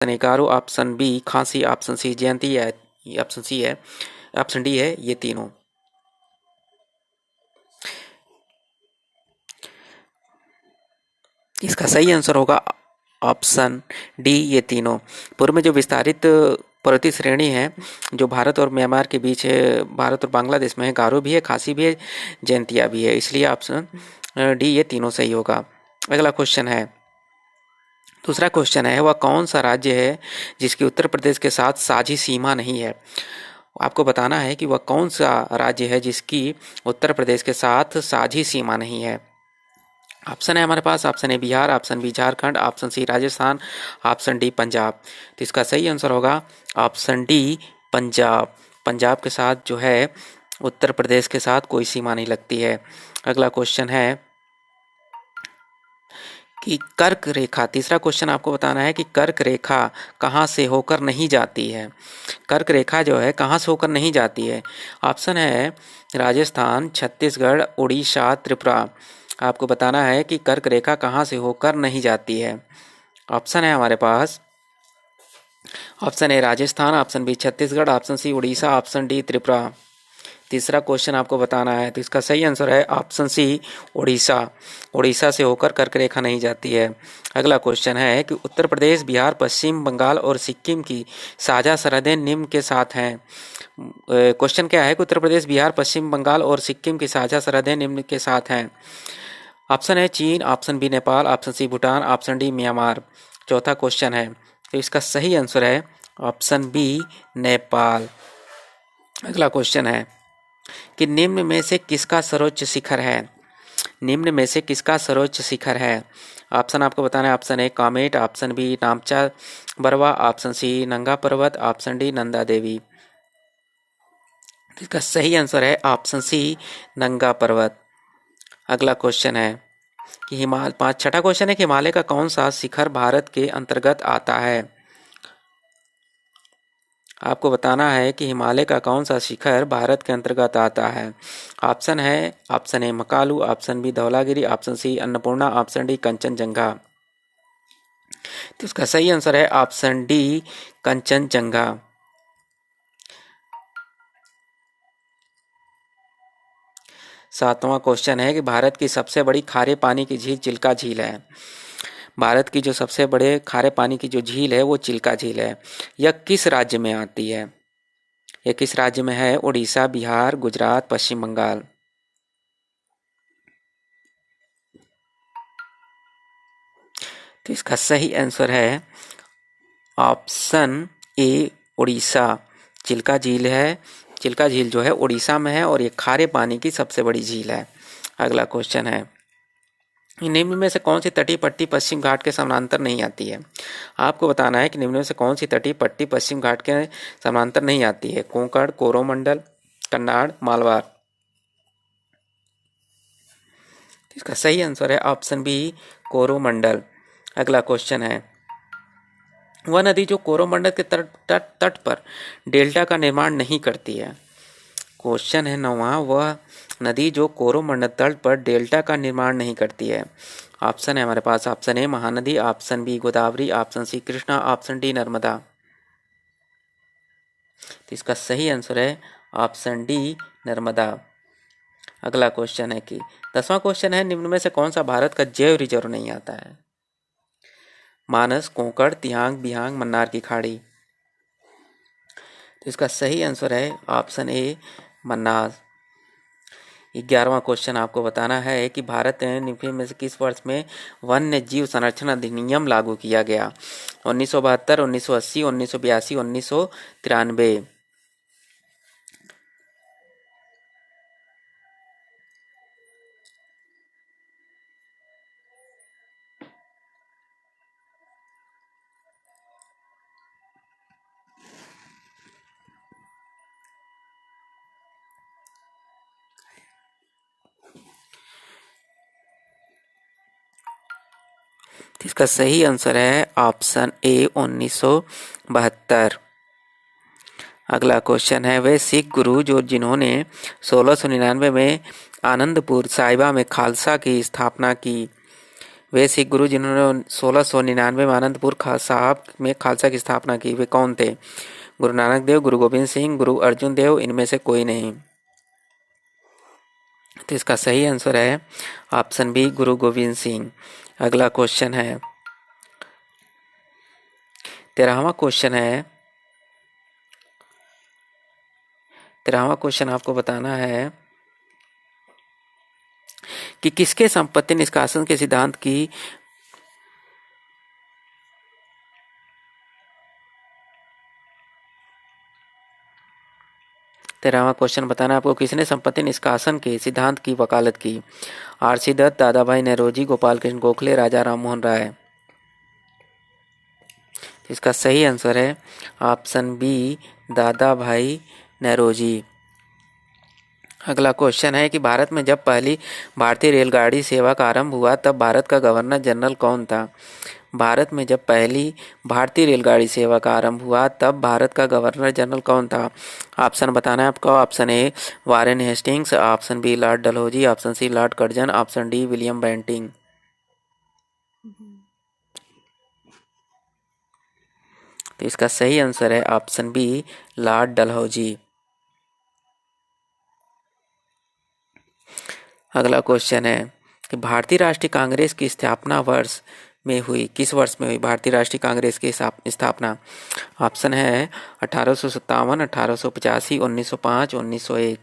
Option A Garo, option B Khasi, option C Jaintia है, option सी है, option D है ये तीनों। इसका सही आंसर होगा ऑप्शन डी ये तीनों। पूर्व में जो विस्तारित पर्वतीय श्रेणी है जो भारत और म्यांमार के बीच है, भारत और बांग्लादेश में है, गारो भी है, खासी भी है, जयंतिया भी है, इसलिए ऑप्शन डी ये तीनों सही होगा। अगला क्वेश्चन है, दूसरा क्वेश्चन है, वह कौन सा राज्य है जिसकी उत्तर प्रदेश के साथ साझी सीमा नहीं है। आपको बताना है कि वह कौन सा राज्य है जिसकी उत्तर प्रदेश के साथ साझी सीमा नहीं है। ऑप्शन है हमारे पास, option A Bihar, option B Jharkhand, option C Rajasthan, option D Punjab. तो इसका सही आंसर होगा ऑप्शन डी पंजाब। पंजाब के साथ जो है उत्तर प्रदेश के साथ कोई सीमा नहीं लगती है। अगला क्वेश्चन है कि कर्क रेखा, तीसरा क्वेश्चन आपको बताना है कि कर्क रेखा कहाँ से होकर नहीं जाती है। कर्क रेखा जो है कहाँ से होकर नहीं जाती है। ऑप्शन है राजस्थान, छत्तीसगढ़, उड़ीसा, त्रिपुरा। आपको बताना है कि कर्क रेखा कहाँ से होकर नहीं जाती है। ऑप्शन है हमारे पास, option A Rajasthan, option B Chhattisgarh, option C Orissa, option D Tripura. तीसरा क्वेश्चन आपको बताना है, तो इसका सही आंसर है ऑप्शन सी उड़ीसा। उड़ीसा से होकर कर्क रेखा नहीं जाती है। अगला क्वेश्चन है कि उत्तर प्रदेश, बिहार, पश्चिम बंगाल और सिक्किम की साझा सरहदें निम्न के साथ हैं। क्वेश्चन क्या है कि उत्तर प्रदेश, बिहार, पश्चिम बंगाल और सिक्किम की साझा सरहदें निम्न के साथ हैं। ऑप्शन है चीन, option B Nepal, option C Bhutan, option D Myanmar. चौथा क्वेश्चन है, तो इसका सही आंसर है ऑप्शन बी नेपाल। अगला क्वेश्चन है कि निम्न में से किसका सर्वोच्च शिखर है। निम्न में से किसका सर्वोच्च शिखर है। ऑप्शन आपको बताना है, option A Kamet, option B Namcha Barwa, option C Nanga Parbat, option D Nanda Devi. इसका सही आंसर है ऑप्शन सी नंगा पर्वत। अगला क्वेश्चन है कि छठा क्वेश्चन है कि हिमालय का कौन सा शिखर भारत के अंतर्गत आता है। आपको बताना है कि हिमालय का कौन सा शिखर भारत के अंतर्गत आता है। ऑप्शन है, option A Makalu, option B Dhaulagiri, option C Annapurna, option D Kanchenjunga. तो इसका सही आंसर है ऑप्शन डी कंचनजंगा। सातवां क्वेश्चन है कि भारत की सबसे बड़ी खारे पानी की झील चिल्का झील है। भारत की जो सबसे बड़े खारे पानी की जो झील है वो चिल्का झील है। यह किस राज्य में आती है। यह किस राज्य में है। उड़ीसा, बिहार, गुजरात, पश्चिम बंगाल। तो इसका सही आंसर है ऑप्शन ए उड़ीसा। चिल्का झील है, चिल्का झील जो है उड़ीसा में है और ये खारे पानी की सबसे बड़ी झील है। अगला क्वेश्चन है, निम्न में से कौन सी तटीय पट्टी पश्चिम घाट के समानांतर नहीं आती है। आपको बताना है कि निम्न में से कौन सी तटीय पट्टी पश्चिम घाट के समानांतर नहीं आती है। कोंकण, कोरोमंडल, कन्नाड़, मालवार। इसका सही आंसर है ऑप्शन बी कोरोमंडल। अगला क्वेश्चन है, वह नदी जो कोरोमंडल के तट पर डेल्टा का निर्माण नहीं करती है। क्वेश्चन है नौवां, वह नदी जो कोरोमंडल तट पर डेल्टा का निर्माण नहीं करती है। ऑप्शन है हमारे पास, option A Mahanadi, option B Godavari, option C Krishna, option D Narmada. तो इसका सही आंसर है ऑप्शन डी नर्मदा। अगला क्वेश्चन है कि 10वां क्वेश्चन है, निम्न में से कौन सा भारत का जैव रिजर्व नहीं आता है। मानस, कोंकण, तियांग, बिहांग, मन्नार की खाड़ी। तो इसका सही आंसर है ऑप्शन ए मन्नार। 11वां क्वेश्चन आपको बताना है कि भारत ने निम्न में से किस वर्ष में वन्य जीव संरक्षण अधिनियम लागू किया गया। 1972, 1980, 1982, 1993। इसका सही आंसर है ऑप्शन ए 1972। अगला क्वेश्चन है, वे सिख गुरु जो जिन्होंने 1699 में आनंदपुर साहिबा में खालसा की स्थापना की, वे सिख गुरु जिन्होंने 1699 में आनंदपुर साहब में खालसा की स्थापना की, वे कौन थे? गुरु नानक देव, गुरु गोविंद सिंह, गुरु अर्जुन देव, इनमें से कोई नहीं। तो इसका सही आंसर है ऑप्शन बी, गुरु गोविंद सिंह। अगला क्वेश्चन है 13वां क्वेश्चन है। 13वां क्वेश्चन आपको बताना है कि किसके संपत्ति निष्कासन के सिद्धांत की 13वां क्वेश्चन बताना आपको, किसने संपत्ति निष्कासन के सिद्धांत की वकालत की? आरसी दत्त, दादाभाई नौरोजी, गोपाल कृष्ण गोखले, राजा राम मोहन राय। इसका सही आंसर है ऑप्शन बी, दादा भाई नौरोजी। अगला क्वेश्चन है कि भारत में जब पहली भारतीय रेलगाड़ी सेवा का आरंभ हुआ तब भारत का गवर्नर जनरल कौन था? भारत में जब पहली भारतीय रेलगाड़ी सेवा का आरंभ हुआ तब भारत का गवर्नर जनरल कौन था? ऑप्शन बताना है आपको। Option A Warren Hastings, option B Lord Dalhousie, option C Lord Curzon, option D William Bentinck. तो इसका सही आंसर है ऑप्शन बी, लॉर्ड डलहौजी। अगला क्वेश्चन है कि भारतीय राष्ट्रीय कांग्रेस की स्थापना वर्ष में हुई, किस वर्ष में हुई भारतीय राष्ट्रीय कांग्रेस की स्थापना? ऑप्शन है 1857, 1885, 1905, 1901।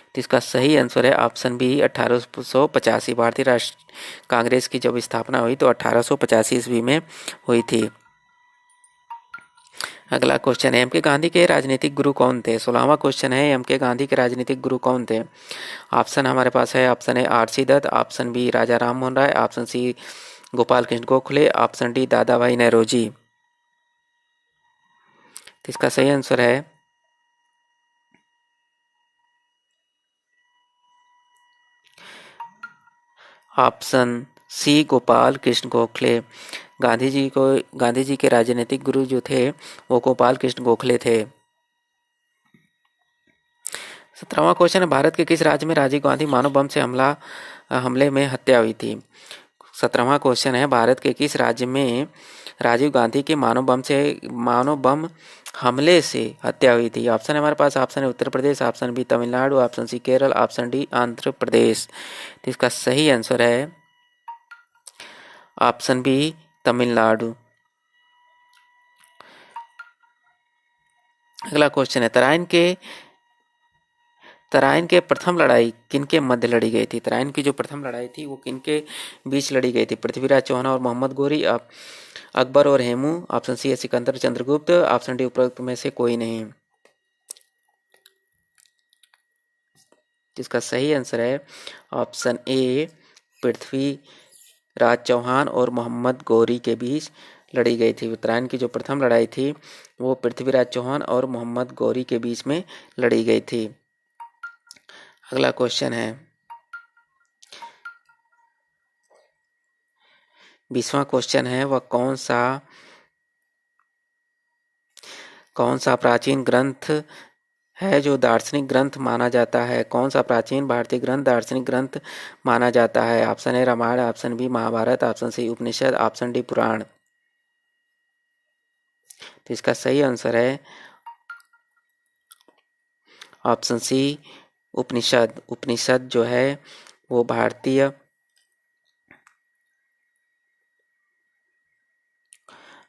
तो इसका सही आंसर है ऑप्शन बी, 1885। भारतीय राष्ट्रीय कांग्रेस की जब स्थापना हुई तो 1885 ईस्वी में हुई थी। अगला क्वेश्चन है एम के गांधी के राजनीतिक गुरु कौन थे? 16वां क्वेश्चन है एम के गांधी के राजनीतिक गुरु कौन थे? ऑप्शन हमारे पास है। Option A RC Dutt, option B Raja Ram Mohan Roy, option C Gopal Krishna Gokhale, option D Dadabhai Naoroji. तो इसका सही आंसर है ऑप्शन सी, गोपाल कृष्ण गोखले। गांधी जी के राजनीतिक गुरु जो थे वो गोपाल कृष्ण गोखले थे। 17वां क्वेश्चन है भारत के किस राज्य में राजीव गांधी मानव बम से हमले में हत्या हुई थी? 17वां क्वेश्चन है भारत के किस राज्य में राजीव गांधी के मानव बम हमले से हत्या हुई थी? ऑप्शन है हमारे पास। ऑप्शन है Uttar Pradesh, option B Tamil Nadu, option C Kerala, option D Andhra Pradesh. तो इसका सही आंसर है ऑप्शन बी तमिलनाडु। अगला क्वेश्चन है तराइन के प्रथम लड़ाई किनके मध्य लड़ी गई थी? तराइन की जो प्रथम लड़ाई थी वो किनके बीच लड़ी गई थी? पृथ्वीराज चौहान और मोहम्मद गोरी, अकबर और हेमू, ऑप्शन सी है सिकंदर चंद्रगुप्त, ऑप्शन डी उपरोक्त में से कोई नहीं। जिसका सही आंसर है ऑप्शन ए, पृथ्वीराज चौहान और मोहम्मद गौरी के बीच लड़ी गई थी। उत्तरायण की जो प्रथम लड़ाई थी वो पृथ्वीराज चौहान और मोहम्मद गौरी के बीच में लड़ी गई थी। अगला क्वेश्चन है 20वां क्वेश्चन है वह कौन सा प्राचीन ग्रंथ है जो दार्शनिक ग्रंथ माना जाता है? कौन सा प्राचीन भारतीय ग्रंथ दार्शनिक ग्रंथ माना जाता है? Option A Ramayana, option B Mahabharata, option C Upanishad, option D Purana. तो इसका सही आंसर है ऑप्शन सी उपनिषद। उपनिषद जो है वो भारतीय।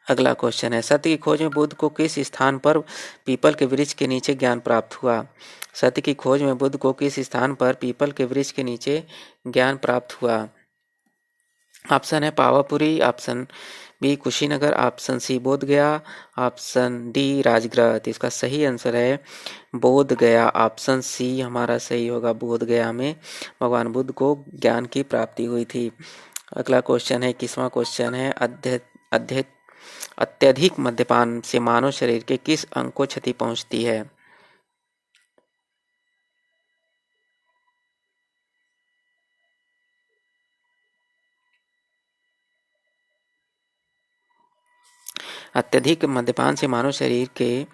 अगला क्वेश्चन है सत्य की खोज में बुद्ध को किस स्थान पर पीपल के वृक्ष के नीचे ज्ञान प्राप्त हुआ? सत्य की खोज में बुद्ध को किस स्थान पर पीपल के वृक्ष के नीचे ज्ञान प्राप्त हुआ? ऑप्शन है Pavapuri, option B Kushinagar, option C Bodh Gaya, option D Rajgriha. तो इसका सही आंसर है बोध गया। ऑप्शन सी हमारा सही होगा। बोध गया में भगवान बुद्ध को ज्ञान की प्राप्ति हुई थी। अगला क्वेश्चन है 21वां क्वेश्चन है अत्यधिक मद्यपान से मानव शरीर के किस अंग को क्षति पहुंचती है? अत्यधिक मद्यपान से मानव शरीर के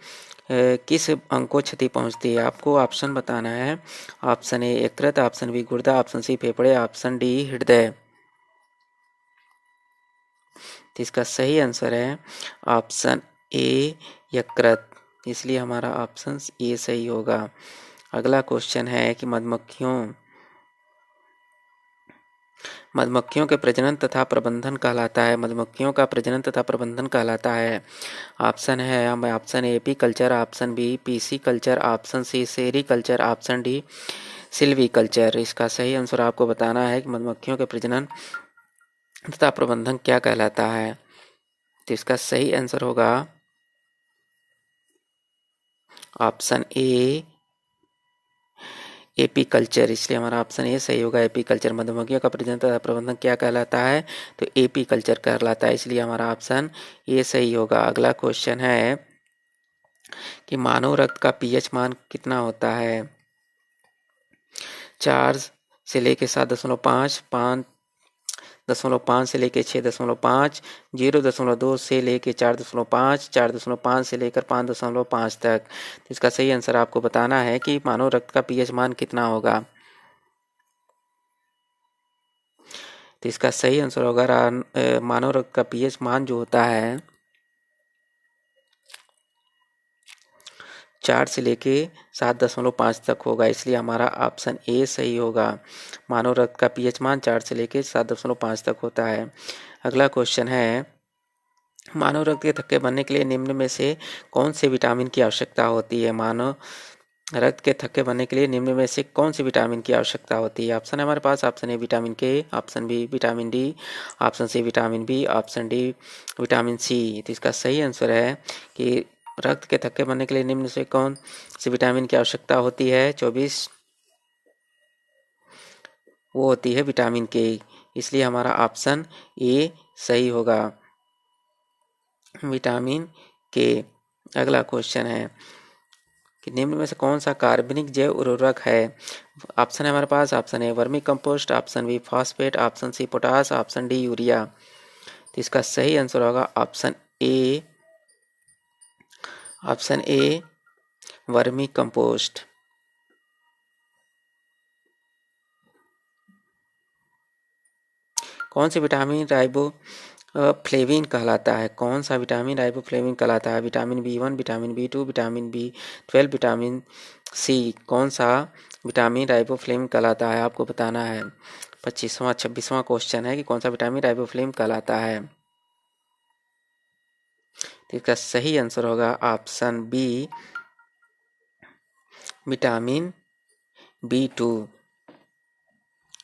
किस अंग को क्षति पहुंचती है? आपको ऑप्शन बताना है। ऑप्शन ए यकृत, ऑप्शन बी गुर्दा, ऑप्शन सी फेफड़े, ऑप्शन डी हृदय। तो इसका सही आंसर है ऑप्शन ए यकृत, इसलिए हमारा ऑप्शन ए सही होगा। अगला क्वेश्चन है कि मधुमक्खियों के प्रजनन तथा प्रबंधन कहलाता है, मधुमक्खियों का प्रजनन तथा प्रबंधन कहलाता है। ऑप्शन है option A apiculture, option B pisciculture, option C sericulture, option D silviculture. इसका सही आंसर आपको बताना है कि मधुमक्खियों के प्रजनन तथा प्रबंधन क्या कहलाता है। तो इसका सही आंसर होगा ऑप्शन ए एपी कल्चर, इसलिए हमारा ऑप्शन ए सही होगा एपी कल्चर। मधुमक्खियों का प्रजनन तथा प्रबंधन क्या कहलाता है, तो एपी कल्चर कहलाता है, इसलिए हमारा ऑप्शन ए सही होगा। अगला क्वेश्चन है कि मानव रक्त का पीएच मान कितना होता है। 4 से लेके 7.5, 5.5 से लेके 6.5, 0.2 से लेके 4.5, 4.5 से लेकर 5.5 तक। तो इसका सही आंसर आपको बताना है कि मानव रक्त का पीएच मान कितना होगा। तो इसका सही आंसर होगा मानव रक्त का पीएच मान जो होता है 4 से लेके 7.5 तक होगा, इसलिए हमारा ऑप्शन ए सही होगा। मानव रक्त का पीएच मान 4 से लेके 7.5 तक होता है। अगला क्वेश्चन है मानव रक्त के थक्के बनने के लिए निम्न में से कौन से विटामिन की आवश्यकता होती है। मानव रक्त के थक्के बनने के लिए निम्न में से कौन से विटामिन की आवश्यकता होती है। ऑप्शन है हमारे पास option A vitamin K, option B vitamin D, option C vitamin B, option D vitamin C. तो इसका सही आंसर है कि रक्त के थक्के बनने के लिए निम्न से कौन से विटामिन की आवश्यकता होती है। 24 वो होती है विटामिन के, इसलिए हमारा ऑप्शन ए सही होगा विटामिन के। अगला क्वेश्चन है कि निम्न में से कौन सा कार्बनिक जैव उर्वरक है। ऑप्शन है हमारे पास option A vermicompost, option B phosphate, option C potash, option D urea. तो इसका सही आंसर होगा ऑप्शन ए वर्मी कंपोस्ट। कौन सी विटामिन राइबोफ्लेविन कहलाता है। कौन सा विटामिन राइबोफ्लेविन कहलाता है। Vitamin B1, vitamin B2, vitamin B12, vitamin C. कौन सा विटामिन राइबोफ्लेविन कहलाता है आपको बताना है। 25वां 26वां क्वेश्चन है कि कौन सा विटामिन राइबोफ्लेविन कहलाता है। तो इसका सही आंसर होगा ऑप्शन बी विटामिन B2।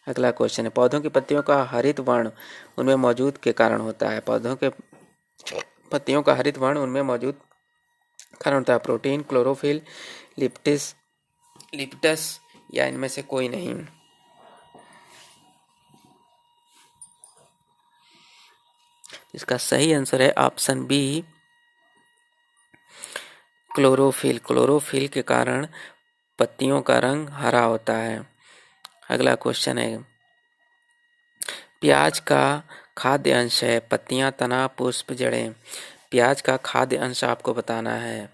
अगला क्वेश्चन है पौधों की पत्तियों का हरित वर्ण उनमें मौजूद के कारण होता है। पौधों के पत्तियों का हरित वर्ण उनमें मौजूद कारण होता है। प्रोटीन, क्लोरोफिल, लिप्टस या इनमें से कोई नहीं। इसका सही आंसर है ऑप्शन बी क्लोरोफिल। क्लोरोफिल के कारण पत्तियों का रंग हरा होता है। अगला क्वेश्चन है प्याज का खाद्य अंश है पत्तियां, तना, पुष्प, जड़ें। प्याज का खाद्य अंश आपको बताना है।